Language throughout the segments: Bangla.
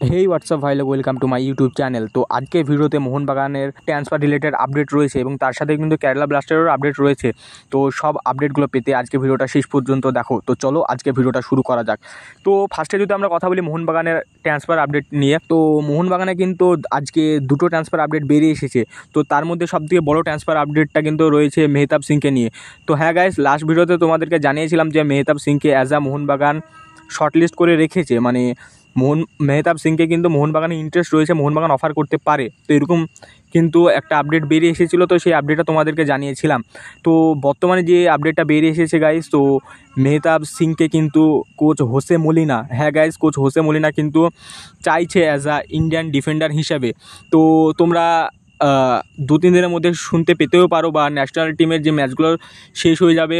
হেই হোয়াটসঅ্যাপ ভাই লোক, welcome to my YouTube channel. তো আজকে ভিডিওতে মোহনবাগানের ট্রান্সফার রিলেটেড আপডেট রয়েছে এবং তার সাথে কিন্তু কেরালা ব্লাস্টারেরও আপডেট রয়েছে। তো সব আপডেটগুলো পেতে আজকে ভিডিওটা শেষ পর্যন্ত দেখো। তো চলো আজকে ভিডিওটা শুরু করা যাক। তো ফার্স্টে যদি আমরা কথা বলি মোহনবাগানের ট্রান্সফার আপডেট নিয়ে, তো মোহনবাগানে কিন্তু আজকে দুটো ট্রান্সফার আপডেট বেরিয়ে এসেছে। তো তার মধ্যে সবথেকে বড় ট্রান্সফার আপডেটটা কিন্তু রয়েছে মেহতাব সিংকে নিয়ে। তো হ্যাঁ গাইস, লাস্ট ভিডিওতে তোমাদেরকে জানিয়েছিলাম যে মেহতাব সিংকে অ্যাজ আ মোহনবাগান শর্টলিস্ট করে রেখেছে, মানে মেহতাব সিংকে কিন্তু মোহনবাগানে ইন্টারেস্ট রয়েছে, মোহনবাগান অফার করতে পারে। তো এরকম কিন্তু একটা আপডেট বেরিয়ে এসেছিলো, তো সেই আপডেটটা তোমাদেরকে জানিয়েছিলাম। তো বর্তমানে যে আপডেটটা বেরিয়ে এসেছে গাইস, তো মেহতাব সিংকে কিন্তু কোচ হোসে মলিনা, হ্যাঁ গাইস, কোচ হোসে মলিনা কিন্তু চাইছে অ্যাজ আ ইন্ডিয়ান ডিফেন্ডার হিসাবে। তো তোমরা 2-3 দিনের মধ্যে শুনতে পেতেও পারো, বা ন্যাশনাল টিমের যে ম্যাচগুলো শেষ হয়ে যাবে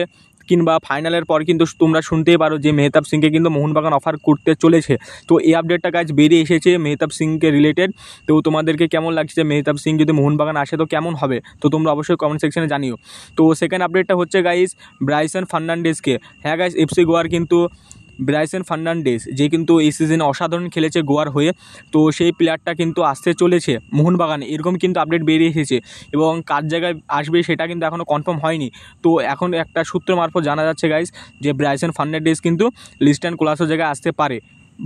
কিংবা ফাইনালের পর কিন্তু তোমরা শুনতেই পারো যে মেহতাব সিংকে কিন্তু মোহনবাগান অফার করতে চলেছে। তো এই আপডেটটা কাজ বেরিয়ে এসেছে মেহতাব সিংকে রিলেটেড। তো তোমাদেরকে কেমন লাগছে, মেহতাব সিং যদি মোহনবাগান আসে তো কেমন হবে, তো তোমরা অবশ্যই কমেন্ট সেকশনে জানিও। তো সেকেন্ড আপডেটটা হচ্ছে গাইস ব্রাইসন ফার্নান্ডেজকে। হ্যাঁ গাইস, এফসি গোয়ার কিন্তু ব্রাইসন ফার্নান্ডেজ, যে কিন্তু এই সিজনে অসাধারণ খেলেছে গোয়ার হয়ে, তো সেই প্লেয়ারটা কিন্তু আসতে চলেছে মোহনবাগানে, এরকম কিন্তু আপডেট বেরিয়ে এসেছে। এবং কার জায়গায় আসবে সেটা কিন্তু এখনও কনফার্ম হয়নি। তো এখন একটা সূত্র মারফত জানা যাচ্ছে গাইস যে ব্রাইসন ফার্নান্ডেজ কিন্তু লিস্টান কোলাসোর জায়গায় আসতে পারে,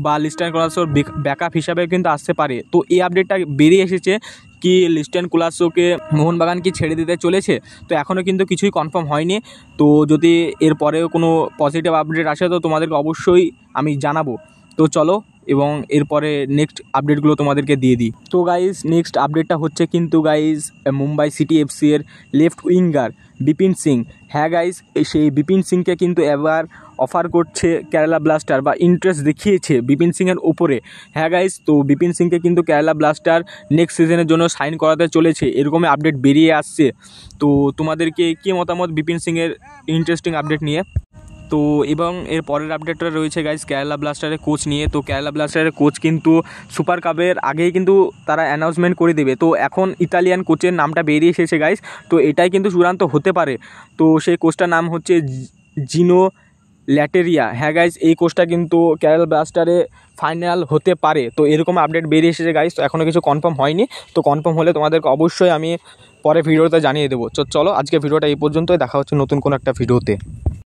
বা লিস্টান কোলাসোর ব্যাকআপ হিসাবে কিন্তু আসতে পারে। তো এই আপডেটটা বেরিয়ে এসেছে কি লিস্টান কোলাসোকে মোহনবাগান কি ছেড়ে দিতে চলেছে, তো এখনও কিন্তু কিছুই কনফার্ম হয়নি। তো যদি এরপরেও কোনো পজিটিভ আপডেট আসে তো তোমাদেরকে অবশ্যই আমি জানাবো। তো চলো এবং এরপরে নেক্সট আপডেটগুলো তোমাদেরকে দিয়ে দিই। তো গাইজ নেক্সট আপডেটটা হচ্ছে কিন্তু গাইজ মুম্বাই সিটি এফসি এর লেফট উইঙ্গার বিপিন সিং। হ্যাঁ গাইজ, সেই বিপিন সিংকে কিন্তু এবার অফার করছে কেরালা ব্লাস্টার, বা ইন্টারেস্ট দেখিয়েছে বিপিন সিংয়ের উপরে। হ্যাঁ গাইজ, তো বিপিন সিংকে কিন্তু কেরালা ব্লাস্টার নেক্সট সিজনের জন্য সাইন করাতে চলেছে, এরকমই আপডেট বেরিয়ে আসছে। তো তোমাদেরকে কী মতামত বিপিন সিংয়ের ইন্টারেস্টিং আপডেট নিয়ে? তো এবং এর পরের আপডেটটা রয়েছে গাইজ কেরালা ব্লাস্টারের কোচ নিয়ে। তো কেরালা ব্লাস্টারের কোচ কিন্তু সুপার কাপের আগেই কিন্তু তারা অ্যানাউন্সমেন্ট করে দেবে। তো এখন ইতালিয়ান কোচের নামটা বেরিয়ে এসেছে গাইজ, তো এটাই কিন্তু চূড়ান্ত হতে পারে। তো সেই কোচটার নাম হচ্ছে জিনো ল্যাটেরিয়া। হ্যাঁ গাইজ, এই কোচটা কিন্তু কেরালা ব্লাস্টারে ফাইনাল হতে পারে। তো এরকম আপডেট বেরিয়ে এসেছে গাইজ, তো এখনও কিছু কনফার্ম হয়নি। তো কনফার্ম হলে তোমাদেরকে অবশ্যই আমি পরে ভিডিওতে জানিয়ে দেবো। চলো আজকে ভিডিওটা এই পর্যন্তই, দেখা হচ্ছে নতুন কোনো একটা ভিডিওতে।